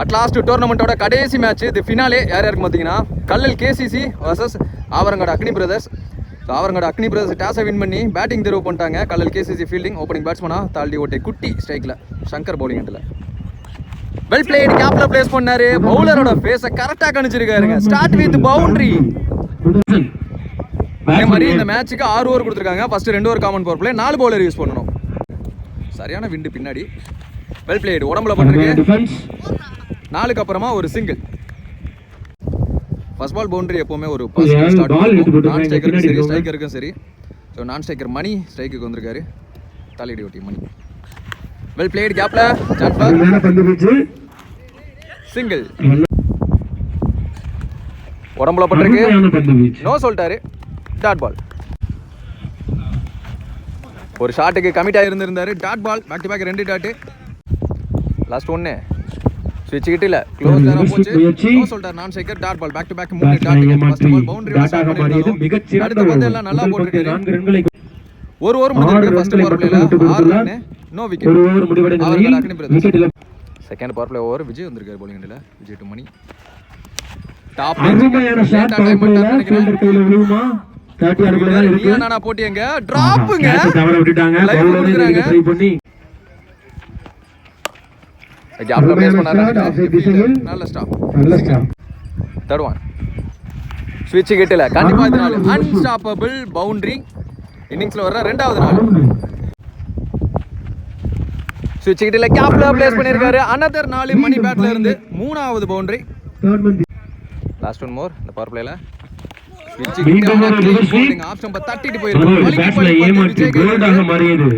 At last டோர்னமெண்ட்டோட கடைசி match இது finale யார் யாருக்கு பார்த்தீங்கன்னா கல்லல் கேசிசி வர்சஸ் ஆவரங்காடு அக்னி பிரதர்ஸ். ஸோ ஆவரங்காடு அக்னி பிரதர்ஸ் டாஸை வின் பண்ணி பேட்டிங் தெரிவு பண்ணிட்டாங்க. கல்லல் கேசிசி ஃபீல்டிங், ஓப்பனிங் பேட்ஸ்மனா தாண்டி ஓட்டை குட்டி ஸ்ட்ரைக்கில் சங்கர் பவுலிங் ஹண்டில் வெல் பிளேட் கேப்ல பிளேஸ் பண்ணாரு. பவுலரோட ஃபேஸை கரெக்டாக கணிச்சிருக்காருங்க. Start with boundary. அதே மாதிரி இந்த மேட்சுக்கு 6 ஓவர் கொடுத்துருக்காங்க. First 2 over common power play, 4 bowler use பண்ணணும். சரியான விண்டு பின்னாடி. வெல் பிளேட் உடம்புல பண்ணிருக்கு. 4க்கு அப்புறமா ஒரு சிங்கிள். ஃபர்ஸ்ட் பால் பவுண்டரி எப்பவுமே ஒரு பாசிட்டிவ் ஸ்டார்ட் பண்ணும். நான் ஸ்ட்ரைக்கருக்கும் சரி ஸ்ட்ரைக்கருக்கும் சரி. ஸோ நான் ஸ்ட்ரைக்கர் மணி ஸ்ட்ரைக்குக்கு வந்திருக்காரு. தலையடி ஓட்டி மணி. வெல் பிளேட் கேப்ல சிங்கிள். உடம்புல பட்டிருக்கு. நோ சொல்லிட்டாரு. Dot ball. ஒரு ஷாட்டுக்கு கமிட் ஆகிருந்திருந்தாரு. Dot ball. Back to back 2 dot. Last 1 ஸ்விட்ச் கிட்டில க்ளோஸ் தான போச்சு. நோ சொல்லிட்டார் non striker. Dot ball. Back to back 3 dot. First ball boundary டாட்டாக மாறியது. அடுத்த பந்து எல்லாம் நல்லா போட்டுட்டாரு. 1 ஓவர் முடிஞ்சிருக்கு. ஃபர்ஸ்ட் பவர் பிளேல 6 ரன் நோ விக்கெட். 1 ஓவர் முடிவடைந்தது. Second power play over Vijay வந்திருக்காரு bowling handle. Vijay to Mani. Top அருமையான ஷாட் டைம் பண்ணாங்க. ஃபீல்டர் கையில விழுமா? 30 அடிக்குள்ள இருக்கு. நானா போட்டியங்க டிராப்ங்க. தவற விட்டுட்டாங்க. பவுலர் ட்ரை பண்ணி கேப்ல பிளேஸ் பண்ணாரு. நல்ல ஸ்டாப். தேர்ட் ஒன் ஸ்விட்ச் கிட்டல கண்டிப்பா இந்த நாள் அன்ஸ்டாப்பபிள் பவுண்டரி இன்னிங்ஸ்ல வர 2வது நாள். ஸ்விட்ச் கிட்டல கேப்ல பிளேஸ் பண்ணிருக்காரு. another 4 மணி பேட்ல இருந்து 3வது பவுண்டரி. லாஸ்ட் ஒன் மோர் இந்த பவர் பிளேல ஸ்விட்ச் கிட்டல பவுலிங் ஆப்ஷன் தட்டிட்டு போயிருக்கு. பேட்ஸ்ல ஏமாற்றி கோல்டாக மாறியது.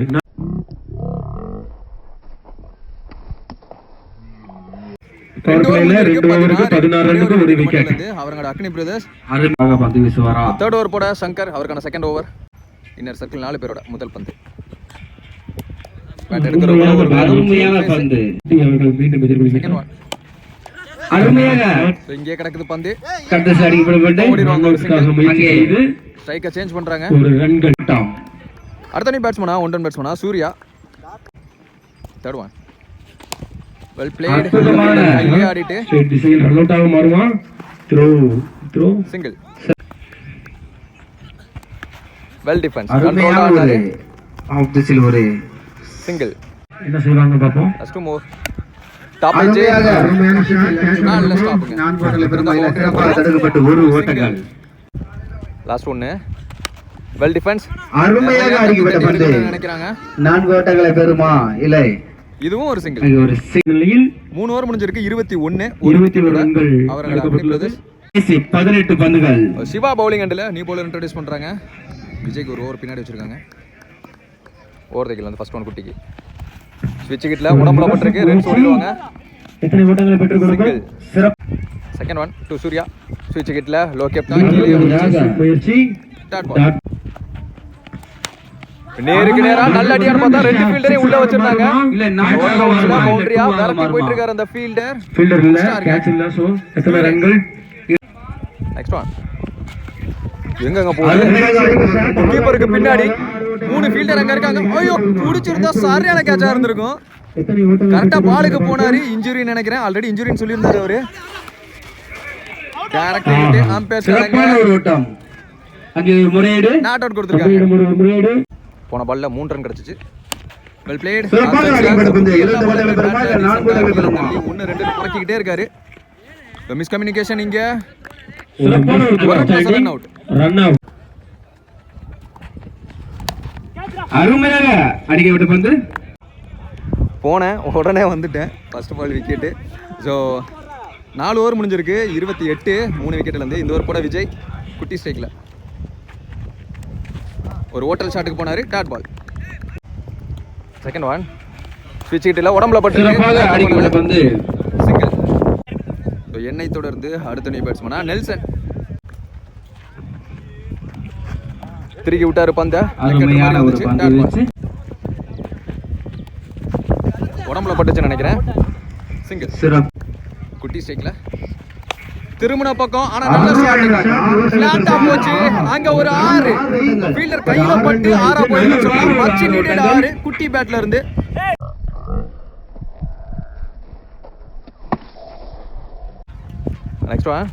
தேர்ட் ஓவர் போட சங்கர் அவருக்கான செகண்ட் ஓவர். இன்னர் சர்க்கிள் 4 பேரோட முதல் பந்து. பேட் எடுக்கிற பந்து இங்கே கிடக்குது பந்து. ஸ்ட்ரைக்கை சேஞ்ச் பண்றாங்க. அடுத்த பேட்ஸ்மனா ஒன் பேட்ஸ்மனா Surya. Third one well played. கையிலே ஆடிட்டு ஸ்ட்ரைட் டிசைன் ரன் அவுட் ஆக மாறுமா? Throw single. Well defence control ஆனாரு. Off the silver single. என்ன செய்வாங்க பாப்போம். First move top edge. அருமையான ஷாட். நல்ல ஸ்டாப்ங்க. 4 ஓவர்ல பிறந்த தடுக்கப்பட்டு ஒரு ஓட்டங்கள். Last 1 well defence. அருமையாக அடிக்கப்பட்ட பந்து நினைக்கிறாங்க. 4 ஓட்டங்களை பெறுமா? இல்லை. இதுவும் ஒரு சிங்கிள். ஒரு சிங்கிளில் 3 ஓவர் முடிஞ்சிருக்கு. 21 ரன்கள் அவர்கள். 18 பந்துகள். Siva bowling handle new bowler introduce பண்றாங்க. விஜய்க்கு ஒரு ஓவர் பின்னாடி வச்சிருக்காங்க. ஓவர் தைக்கல அந்த ஃபர்ஸ்ட் ஒன் குட்டிக்கு. ஸ்விட்ச் கிட்ல உடம்புல பட்டிருக்கு. ரன்ஸ் ஓடிடுவாங்க. எத்தனை ஓட்டங்களை பெற்றுக்கொள்ளுங்கள். Second one to Surya. ஸ்விட்ச் கிட்ல லோ கேப் தான் கீழே முயற்சி. Dot ball. நேருக்கு நேரா நல்ல அடியான்னு பார்த்தா 2 ஃபீல்டரையும் உள்ள வச்சிருந்தாங்க. இல்ல பவுண்டரியா விரட்டி போயிட்டு இருக்காரு அந்த ஃபீல்டர் இல்ல கேட்ச் இல்ல. சோ எத்தனை ரன்கள். நெக்ஸ்ட் ஒன் எங்கங்க போகுது. கீப்பருக்கு பின்னாடி 3 ஃபீல்டர் அங்க இருக்காங்க. ஐயோ புடிச்சிருந்தா சரியான கேட்சா இருந்திருக்கும். கரெக்டா பாலுக்கு போனாரு. இன்ஜூரி நினைக்கிறேன். ஆல்ரெடி இன்ஜூரின்னு சொல்லியிருந்தாரு அவரு. Direct hit. அம்பையர் சொல்றாங்க ஒரு ஓட்டம். அங்க முறையீடு நாட் அவுட் கொடுத்திருக்காங்க. முறையீடு. போன பால்ல 3 ரன் கிடைச்சிச்சு. Well plate. 1-2 புறக்கிட்டே இருக்காரு. மிஸ் கம்யூனிகேஷன் இங்க. Run out. அருமையாக அடிக்கப்பட்ட பந்து. போனேன் உடனே வந்துட்டேன். First ball wicket. So 4 over முடிஞ்சிருக்கு. 28 3 விக்கெட்ல இருந்து. இந்த ஓவர் போட விஜய் குட்டி ஸ்ட்ரைக்ல ஒரு ஹோட்டல் ஷாட்டுக்கு போனாரு. Dot ball. செகண்ட் ஒன் ஸ்விட்ச் கிட்டில உடம்புல பட்டு சிங்கிள். என்னை தொடர்ந்து அடுத்த நியூ பேட்ஸ்மனா நெல்சன் திருக்கி விட்டாரு பந்த. உடம்புல பட்டுச்சுன்னு நினைக்கிறேன். சிங்கிள். குட்டி ஸ்ட்ரைக்ல திருமண பக்கம். ஆனா நல்ல ஷாட் ஃபிளாட்டா போச்சு. அங்க ஒரு 6 ஃபீல்டர் கையில பட்டு 6 போயிட்டு சொன்னா மச்சி நீடட் 6 குட்டி பேட்ல இருந்து. Next one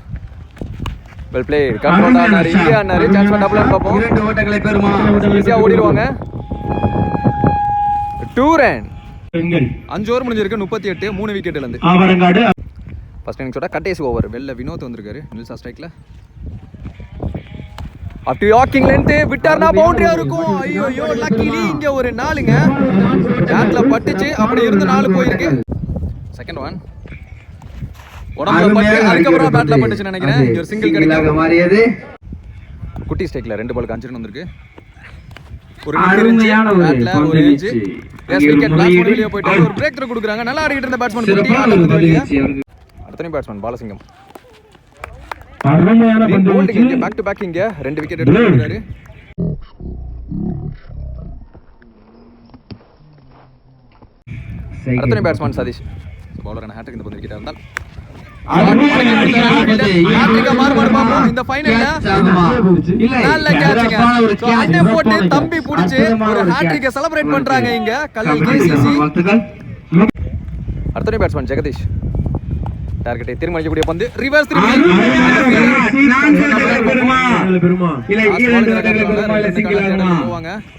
well play. Control ஆனாரு, இங்கே ஆனாரு. சான்ஸ் ஃபார் டபுள் பாப்போம். 2 ஓட்டங்களை பெறுமா. ஈஸியா ஓடிடுவாங்க. 2 ரன். 5 ஓவர் முடிஞ்சிருக்கு. 38 3 விக்கெட்ல இருந்து. ஆவரங்காடு ஃபர்ஸ்ட் இன்னிங்ஸோட கடைசி ஓவர். வெல்ல வினோத் வந்திருக்காரு நில்சா ஸ்ட்ரைக்ல. அப் டு யாக்கிங் லென்த் விட்டார்னா பவுண்டரியா இருக்கும். ஐயோ லக்கிலி இங்க ஒரு 4ங்க பேட்ல பட்டுச்சு. அப்படி இருந்து 4 போயிருக்கு. செகண்ட் ஒன் உடம்புல பட்டு அதுக்கப்புறம் பேட்ல பட்டுச்சு நினைக்கிறேன். இங்க ஒரு சிங்கிள் கிடைக்கும். மாறியது குட்டி ஸ்ட்ரைக்ல 2 பாலுக்கு 5 ரன் வந்திருக்கு. ஒரு அருமையான பேட்ல ஒரு எட்ஜ் எஸ் விக்கெட். பேட்ஸ்மேன் வெளிய போயிட்டாரு. ஒரு பிரேக் த்ரோ கொடுக்குறாங்க. நல்லா ஆடிட்டு இருந்த பேட்ஸ்மேன் குட்டி அடுத்த பேட்ஸ்மேன் பாலசிங்கம். அருமையான பந்து இங்க பேக் டு பேக் இங்க 2 விக்கெட் எடுத்துட்டாரு. அடுத்த batsman Satish. Bowler and hat trick இந்த பந்து விக்கெட் இருந்தால் இந்த ஃபைனல்ல நல்ல கேட்ச்ங்க. சோ அண்டே போட்டு தம்பி புடிச்சு ஒரு ஹேட்ரிக்க செலிப்ரேட் பண்றாங்க இங்க கல்லல் கேசிசி. அடுத்த பேட்ஸ்மேன் ஜெகதீஷ். டார்கெட்டை தீர்மானிக்கக்கூடிய பந்து ரிவர்ஸ் திரும்பி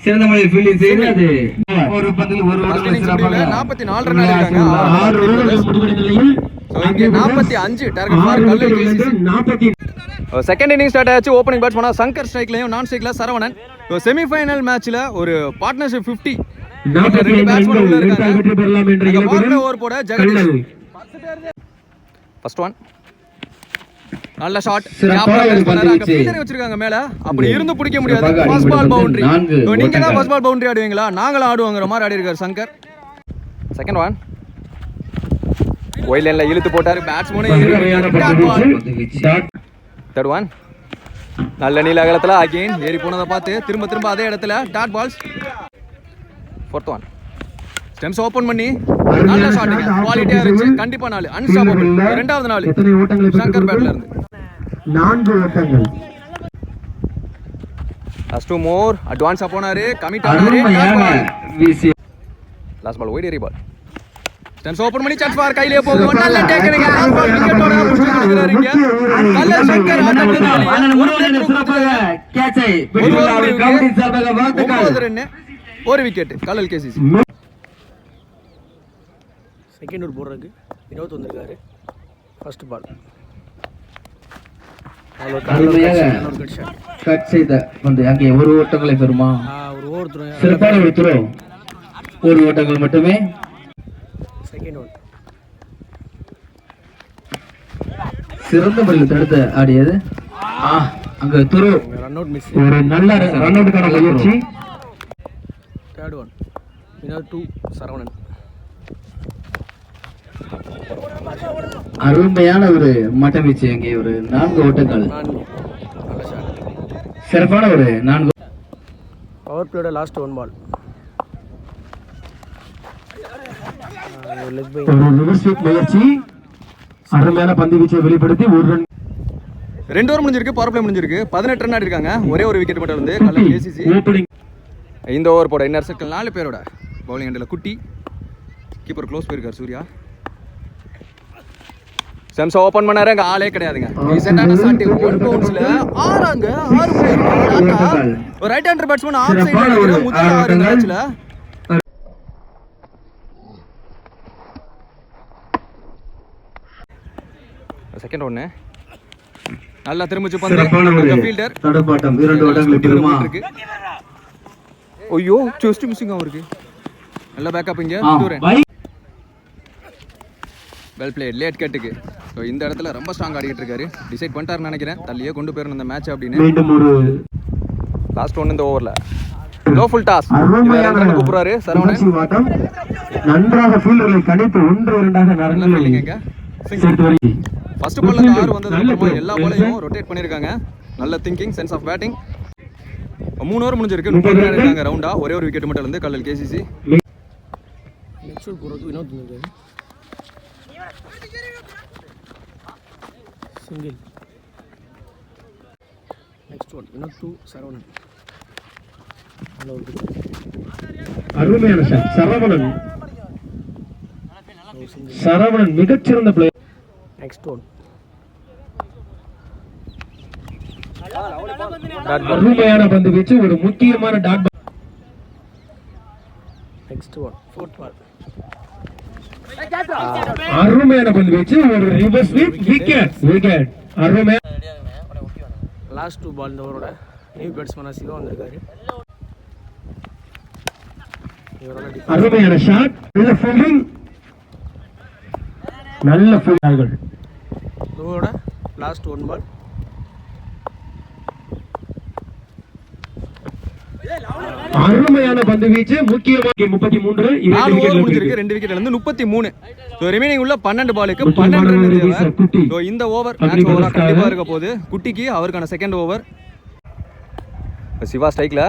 சிறந்த முறையில் ஃபீல்டிங் செய்து ஒரு பந்தில் ஒரு ஓவர் 44 ரன் அடிச்சாங்க. சோ இங்க 45 target for Kallal KCC. Second inning start ஆச்சு. ஓப்பனிங் பேட்ஸ்மேனா சங்கர் ஸ்ட்ரைக்லயும் நான் ஸ்ட்ரைக்ல சரவணன். செமி ஃபைனல் மேட்ச்ல ஒரு பார்ட்னர்ஷிப் 50 ரெண்டு பேட்ஸ்மேன் உள்ள இருக்காங்க. பால்ல ஓவர் போட ஜெகதீஷ். ஃபர்ஸ்ட் ஒன் நல்ல ஷாட். வச்சிருக்காங்க மேல. அப்படி இருந்து பிடிக்க முடியாது. First ball boundary. நீங்க தான் ஃபர்ஸ்ட் பால் பவுண்டரி ஆடுவீங்களா? நாங்களும் ஆடுவாங்கற மாதிரி ஆடி இருக்காரு சங்கர். செகண்ட் ஒன் ஒயிட் லைன்ல இழுத்து போட்டாரு பேட்ஸ்மேன். தேர்ட் ஒன் நல்ல நீல அகலத்துல அகைன் ஏறி போனதை பார்த்து திரும்ப அதே இடத்துல dot balls. Fourth one stumps open பண்ணி நல்ல ஷாட். குவாலிட்டியா இருந்துச்சு. கண்டிப்பா 4 அன்ஸ்டாப்பபிள். இரண்டாவது 4 சங்கர் பேட்ல இருந்து 4 ஓட்டங்கள். லாஸ்ட் 2 மோர் அட்வான்ஸா போனாரு. கமிட் ஆனாரு. லாஸ்ட் பால் ஒயிட் ஏரி பால். ஸ்டெம்ஸ் ஓபன் பண்ணி சான்ஸ் ஃபார் கையிலே போகும். நல்ல டேக்கனிங்க. லாஸ்ட் பால் விக்கெட்டோட புடிச்சு கொடுக்குறாரு இங்க கல்லல் சங்கர். கேட்ச் ஐ கவுண்டிங் சார்பாக வாழ்த்துக்கள். 9 ரன் ஒரு wicket Kallal KCC. Second over போடுறதுக்கு வினோத் வந்திருக்காரு. ஃபர்ஸ்ட் பால் கட் செய்த வந்து அங்கே ஒரு ஓட்டங்களை பெறுமா. ஒரு ஓவர் த்ரோ சிறப்பான ஒரு த்ரோ. ஒரு ஓட்டங்கள் மட்டுமே. செகண்ட் ஓவர் சிறந்த முறையில் தடுத்து ஆடியது. அங்க த்ரோ ரன் அவுட் மிஸ். ஒரு நல்ல ரன் அவுட்கான முயற்சி. Third one Vinod 2 Saravanan. அருமையான ஒரு மட்டம் வீச்சு. அங்கே ஒரு 4 ஓட்டங்கள். நல்ல ஷாட். சிறப்பான ஒரு 4 power பிளேயோட last 1 ball. Leg by ஒரு ரிவர்ஸ் ஸ்வீப் முயற்சி. அருமையான பந்து வீச்சை வெளிப்படுத்தி ஒரு ரன். 2 ஓவர் முடிஞ்சிருக்கு. பவர் பிளே முடிஞ்சிருக்கு. 18 ரன் ஆடிருக்காங்க. ஒரே ஒரு விக்கெட் மட்டும் வந்து கல்லல் கேசிசி. இந்த ஓவர் போட இன்னர் சர்க்கிள் 4 பேரோட பவுலிங் எண்டில் குட்டி. கீப்பர் க்ளோஸ் போயிருக்காரு சூர்யா. செம்ஸ் ஓபன் பண்ணாரு. அங்க ஆளே கிடையாதுங்க. ரீசெண்டான ஷாட் 1 பவுன்ஸ்ல 6 போயிருக்காங்க. ஒரு ரைட் ஹேண்டர் பேட்ஸ்மேன் ஆஃப் சைடுல இருக்கிற முதல் 6 மேட்ச்ல. செகண்ட் ஒன் நல்லா திரும்பிச்சு பந்து ஃபீல்டர் தடபாட்டம் 2 ஓட்டங்களை பெறுமா. ஐயோ ஜஸ்ட் மிஸ்ஸிங் அவருக்கு. நல்ல பேக்கப் இங்க 2 ரன். வெல் பிளேட் லேட் கட்டுக்கு. ஸோ இந்த இடத்துல ரொம்ப ஸ்ட்ராங் ஆடிட்டு இருக்காரு. டிசைட் பண்ணிட்டாருன்னு நினைக்கிறேன். தள்ளியே கொண்டு போயிடணும் இந்த மேட்ச் அப்படின்னு. லாஸ்ட் ஒன் இந்த ஓவர்ல நோ ஃபுல் டாஸ் கூப்பிடுறாரு சரவணன். நன்றாக ஃபீல்டர்களை கணித்து 1-2 நடந்தீங்க. ஃபர்ஸ்ட் பால்ல 6 வந்ததுக்கு அப்புறமா எல்லா பாலையும் ரொட்டேட் பண்ணிருக்காங்க. நல்ல thinking sense of batting. 3 over முடிஞ்சிருக்கு. 30 ரன் இருக்காங்க ரவுண்டா. ஒரே ஒரு விக்கெட் மட்டும் இருந்து கல்லல் கேசிசி. நெக்ஸ்ட் ஓவர் போடுறதுக்கு வினோத் வந்திருக்காரு. Single. Next one Vinod 2 Saravanan. அருமையான ஷாட். சரவணன் மிகச்சிறந்த player. Next one dot ball. அருமையான பந்து வீச்சு, ஒரு முக்கியமான dot ball. Next one fourth ball. அருமையான பந்து வீச்சு, ஒரு ரிவர்ஸ் ஸ்வீப், விக்கெட் விக்கெட். அருமையான லாஸ்ட் 2 பால் இந்த ஓவரோட நியூ பேட்ஸ்மேனாக சிவா வந்திருக்காரு. அருமையான ஷாட், நல்ல ஃபீல்டிங், நல்ல ஃபீல்டர்கள். ஓவரோட லாஸ்ட் 1 பால். அருமையான பந்து வீச்சு, முக்கியமாக 33. 4 ஓவர் முடிஞ்சிருக்கு, 2 விக்கெட் இழந்து 33. ஸோ ரிமைனிங் உள்ள 12 பாலுக்கு 12 ரன் தேவை. ஸோ இந்த ஓவர் மேட்ச் ஓவரா கண்டிப்பா இருக்க போகுது. குட்டிக்கு அவருக்கான செகண்ட் ஓவர். சிவா ஸ்ட்ரைக்ல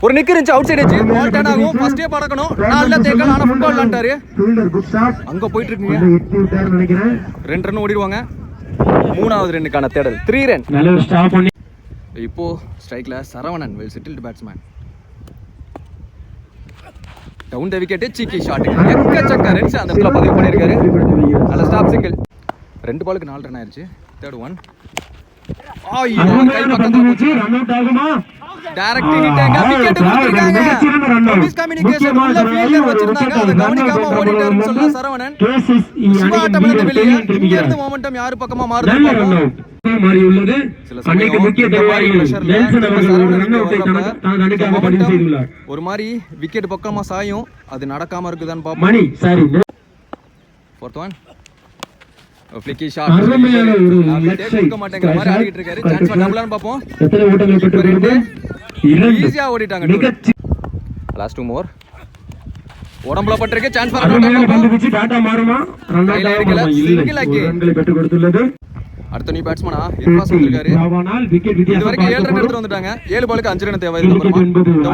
ஒரு நிக்கு இருந்துச்சு, அவுட் சைடு வச்சு பால் டர்ன் ஆகும். ஃபர்ஸ்டே பறக்கணும், நால்ல தேக்கல், ஆனா ஃபுட்பால் விளையாண்டாரு. அங்க போயிட்டு இருக்கீங்க, 2 ரன் ஓடிடுவாங்க. 3வது ரன்னுக்கான தேடல், 3 ரன். நல்ல ஸ்டாப் பண்ணி இப்போ ஸ்ட்ரைக்ல Saravanan, well settled batsman. Down the wicket, cheeky shot, எக்கச்சக்க ரன்ஸ் அந்த இடத்துல பதிவு பண்ணியிருக்காரு. நல்ல ஸ்டாப் சிங்கிள். 2 பாலுக்கு 4 ரன் ஆயிருச்சு. Third one. கை பக்கத்துல போச்சு, ரன் அவுட் ஆகுமா? டைரக்ட் ஹிட்டாங்க, விக்கெட் கொடுத்திருக்காங்க. மிஸ் கம்யூனிகேஷன் உள்ள ஃபீல்டர் வச்சிருந்தாங்க, அத கவனிக்காம ஓடிட்டாருன்னு சொல்ல சரவணன். சிவா ஆட்டமிழந்து வெளியே. இங்க இருந்து மொமெண்டம் யாரு பக்கமா மாறுது பாப்போம். மாறி உள்ளது. அன்னைக்கு முக்கிய ஒரு மாதிரி விக்கெட் பக்கமா சாயும், அது நடக்காம இருக்குதான்னு பாப்போம். Mani sorry. Fourth one. Flicky shot. கொடுக்க மாட்டேங்கிற மாதிரி ஆடிட்டு இருக்காரு. சான்ஸ் பண்ணலாம்னு பாப்போம். எத்தனை ஓட்டங்கள் பெற்றிருக்கிறது? 2. ஈஸியா ஓடிட்டாங்க. லாஸ்ட் 2 மோர். உடம்புல பட்டிருக்கு, சான்ஸ் பண்ண டாடா மாறுமா? ரன் அவுட் ஆகல. சிங்கிள் ஆக்கி ரன்களை பெற்று கொடுத்துள்ளது. அடுத்த நியூ பேட்ஸ்மேனா இர்ஃபாஸ் வந்திருக்காரு. ஆனால் விக்கெட் வித்தியாசம். இதுவரைக்கும் 7 ரன் எடுத்து வந்துட்டாங்க. 7 பாலுக்கு 5 ரன் தேவை. இந்த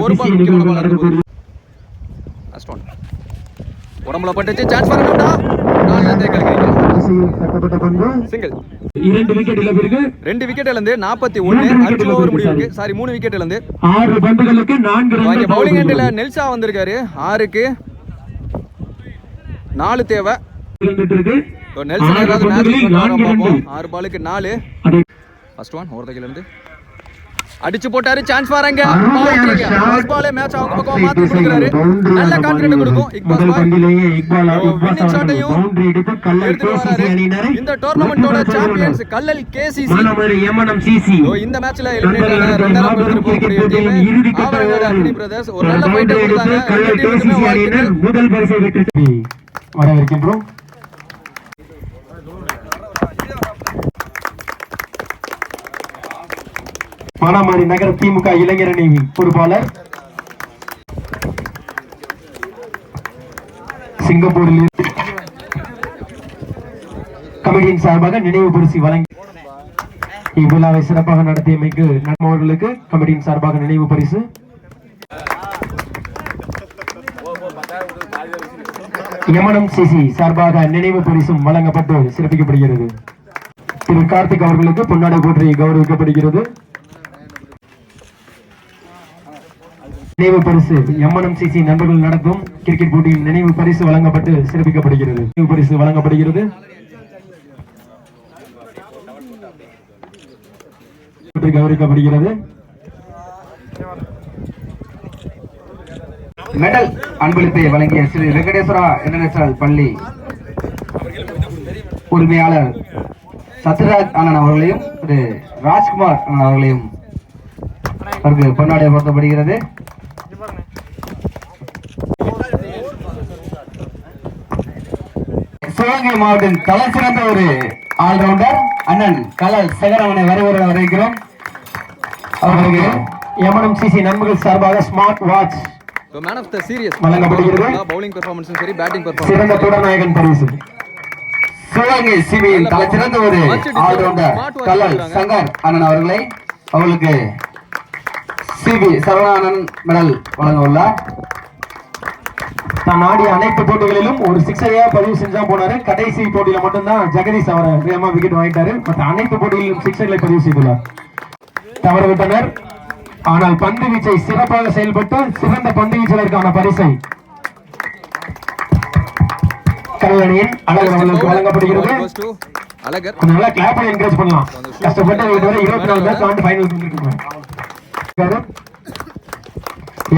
ஒரு பால் முக்கியமான பால் இருக்கு. Last one. உடம்புல பட்டுச்சு, சான்ஸ் பண்ணணும்டா. நால்ல தேக்கல் கிடைக்கும். சிங்கிள். 2 விக்கெட் இழப்பிற்கு. 2 விக்கெட் இழந்து 41. 5 ஓவர் முடிவுக்கு. சாரி 3 விக்கெட் இழந்து 6 பந்துகளுக்கு 4 ரன். பவுலிங் எண்ட்ல நெல்சா வந்திருக்காரு. 6க்கு 4 தேவை. நெல்சன் ஏதாவது மேட்ச் 6 பாலுக்கு 4. ஃபர்ஸ்ட் ஒன் ஓவர் தைக்கல இருந்து அடிச்சு போட்டாரு, சான்ஸ் வராங்க. ஃபர்ஸ்ட் பாலே மேட்ச் அவங்க பக்கம் மாத்தி கொடுக்கறாரு. நல்ல கான்ஃபிடன்ட் கொடுக்கும் இக்பால் பாய். வின்னிங் ஷாட்டையும் எடுத்து வராரு. இந்த டோர்னமெண்டோட சாம்பியன்ஸ் கல்லல் கேசிசி. இந்த மேட்ச்ல எலிமினேட் ஆன ரெண்டாவது பொசிஷன் போகக்கூடிய டீம் ஆவரங்கோட அக்னி பிரதர்ஸ். ஒரு நல்ல ஃபைட் கொடுத்தாங்க. ரெண்டு டீமுக்குமே வாழ்த்துக்கள். முதல் பரிசை வெற்றி வரவேற்கின்றோம். மானாமரி நகர திமுக இளைஞர் அணி பொறுப்பாளர், சிங்கப்பூரில் கமிட்டியின் சார்பாக நினைவு பரிசு வழங்கி இவ்விழாவை சிறப்பாக நடத்தியமைக்கு நம்மவர்களுக்கு கமிட்டியின் சார்பாக நினைவு பரிசு. எம்என்எம்சிசி சார்பாக நினைவு பரிசும் வழங்கப்பட்டு சிறப்பிக்கப்படுகிறது. திரு கார்த்திக் அவர்களுக்கு பொன்னாடை போற்றி கௌரவிக்கப்படுகிறது. நினைவு பரிசு எம்என்எம்சிசி நண்பர்கள் நடத்தும் கிரிக்கெட் போட்டியில் நினைவு பரிசு வழங்கப்பட்டு சிறப்பிக்கப்படுகிறது. நினைவு பரிசு வழங்கப்படுகிறது. கௌரவிக்கப்படுகிறது. மெடல் அன்பளிப்பை வழங்கிய ஸ்ரீ வெங்கடேஸ்வரா இன்டர்நேஷனல் பள்ளி உரிமையாளர் சத்யராஜ் அண்ணன் அவர்களையும் திரு ராஜ்குமார் அண்ணன் அவர்களையும் அவருக்கு பொன்னாடை போர்த்தப்படுகிறது. சிவகங்கை மாவட்டத்தின் தலை சிறந்த ஒரு ஆல்ரவுண்டர் அண்ணன் கலல் சேகரவனை வரவேற்கிறோம். அவர்களுக்கு எம்என்எம்சிசி நண்பர்கள் சார்பாக smart watch man of the series வழங்கப்படுகிறது. பவுலிங் பெர்ஃபார்மன்ஸும் சரி, பேட்டிங் பெர்ஃபார்மன்ஸ் சிறந்த தொடர்நாயகன் பரிசு சிவகங்கை சிபியின் தலை சிறந்த ஒரு ஆல்ரவுண்டர் கலல் சங்கர் அண்ணன் அவர்களை அவர்களுக்கு சிபி சரவணானன் மெடல் வழங்க உள்ளார். தான் ஆடிய அனைத்து போட்டிகளிலும் ஒரு 6 பதிவு செஞ்சா போனாரு. கடைசி போட்டியில மட்டும்தான் ஜெகதீஷ் அவரை வேகமா விக்கெட் வாங்கிட்டாரு. மற்ற அனைத்து போட்டிகளிலும் 6 பதிவு செய்துள்ளார். தவறவிட்டனர். ஆனால் பந்து வீச்சை சிறப்பாக செயல்பட்டு சிறந்த பந்து வீச்சாளருக்கான பரிசை கல்லணையின் அழகு அவர்களுக்கு வழங்கப்படுகிறது. அழகர். கொஞ்சம் நல்லா கிளாப் பண்ணி என்கரேஜ் பண்ணலாம். கஷ்டப்பட்டு இதுவரை 24 மேட்ச் ஆண்டு ஃபைனல் வந்திருக்காங்க.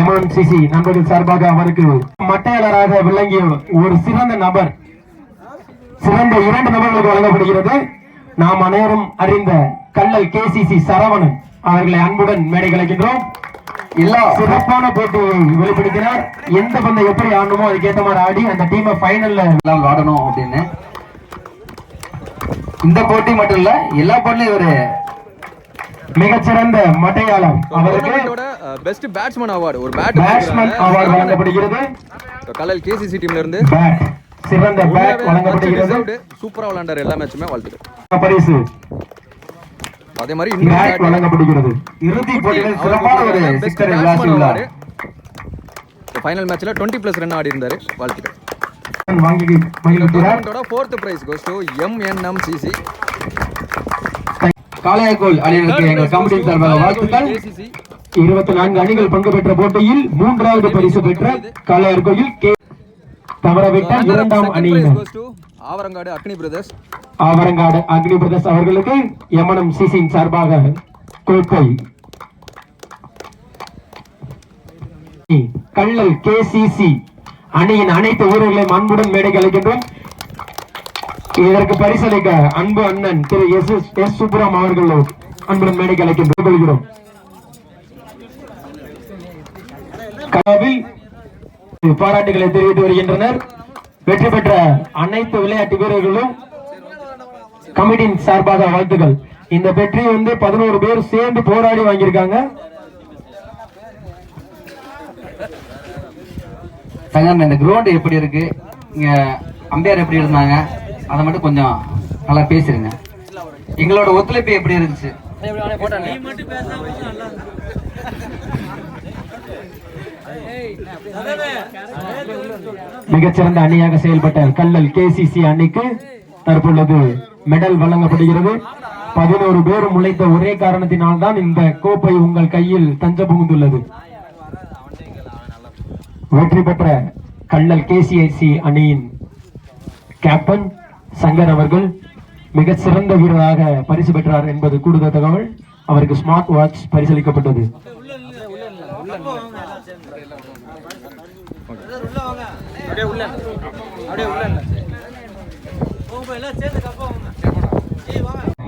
எம்என் சிசி நண்பர்கள் சார்பாக அவருக்கு மட்டையாளராக விளங்கிய ஒரு சிறந்த நபர், சிறந்த 2 நபர்களுக்கு வழங்கப்படுகிறது. நாம் அனைவரும் அறிந்த கல்லல் கேசிசி சரவணன் அவர்களை அன்புடன் மேடை கலைக்கின்றோம். எல்லா சிறப்பான போட்டியை வெளிப்படுத்தினார். எந்த பந்தை எப்படி ஆடணுமோ அதுக்கேற்ற மாதிரி ஆடி அந்த டீமை ஃபைனல்ல எல்லாம் ஆடணும் அப்படின்னு. இந்த போட்டி மட்டும் இல்ல, எல்லா போட்டிலும் இவரு மிகச்சிறந்த மட்டையாளர் அவருக்கு பெஸ்ட் பேட்ஸ்மேன் அவார்டு, ஒரு பேட்ஸ்மேன் அவார்டு வழங்கப்படுகிறது. கல்லல் கேசிசி டீம்ல இருந்து பேட் சிறந்த பேட் வழங்கப்படுகிறது. சூப்பரா விளையாண்டார் எல்லா மேட்சுமே. வாழ்த்துக்கள். பரிசு அதே மாதிரி பேட் வழங்கப்படுகிறது. இறுதி போட்டியில் சிறப்பான ஒரு சிக்ஸரை விளாசியுள்ளார். ஃபைனல் மேட்ச்ல 20+ ரன் ஆடி இருந்தாரு. வாழ்த்துக்கள். வாங்கி மகிழ்கிறார். 4th prize goes to MNMCC. Kalaiyarkovil அணியினருக்கு எங்கள் கமிட்டி சார்பாக வாழ்த்துக்கள். 24 அணிகள் பங்கு பெற்ற போட்டியில் 3வது பரிசு பெற்ற காளையார்கோவில் கே தவறவிட்ட 2ஆம் அணியினர் ஆவரங்காடு அக்னி பிரதர்ஸ். ஆவரங்காடு அக்னி பிரதர்ஸ் அவர்களுக்கு MNMCC சார்பாக கோப்பை. கல்லல் KCC அணியின் அனைத்து வீரர்களையும் அன்புடன் மேடைக்கு அழைக்கின்றோம். இதற்கு பரிசளிக்க அன்பு அண்ணன் திரு எஸ் சுப்ராம் அவர்கள் அன்புடன் மேடைக்கு அழைக்கின்றோம். பாராட்டுகளை தெரிவித்து வருகின்றனர். வெற்றி பெற்ற அனைத்து விளையாட்டு வீரர்களும் கமிட்டியின் சார்பாக வாழ்த்துக்கள். இந்த வெற்றி 11 பேர் சேர்ந்து போராடி வாங்கியிருக்காங்க. சங்கர், இந்த கிரவுண்ட் எப்படி இருக்கு, இங்க அம்பையர் எப்படி இருந்தாங்க, அதை மட்டும் கொஞ்சம் நல்லா பேசுறீங்க. எங்களோட ஒத்துழைப்பு எப்படி இருந்துச்சு? மிகச்சிறந்த அணியாக செயல்பட்ட கல்லல் KCC அணிக்கு தற்பொழுது மெடல் வழங்கப்படுகிறது. 11 பேரும் உழைத்த ஒரே காரணத்தினால் தான் இந்த கோப்பை உங்கள் கையில் தஞ்ச புகுந்துள்ளது. வெற்றி பெற்ற கல்லல் KCC அணியின் கேப்டன் சங்கர் அவர்கள் மிக சிறந்த வீரராக பரிசு பெற்றார் என்பது கூடுதல் தகவல். அவருக்கு ஸ்மார்ட் வாட்ச் பரிசளிக்கப்பட்டது.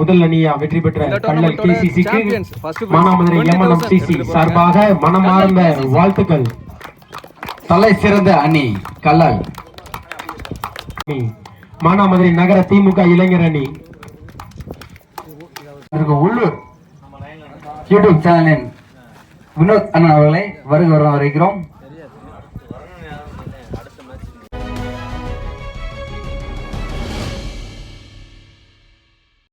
முதல் அணியா வெற்றி பெற்ற கல்லல் KCC-க்கு மானாமதுரை MNMCC சார்பாக மனமார்ந்த வாழ்த்துக்கள். தலை சிறந்த அணி கல்லல். மானாமதுரை நகர திமுக இளைஞர் அணி உள்ளூர் யூடியூப் சேனலின் வினோத் அண்ணன் அவர்களை வருகிறோம்.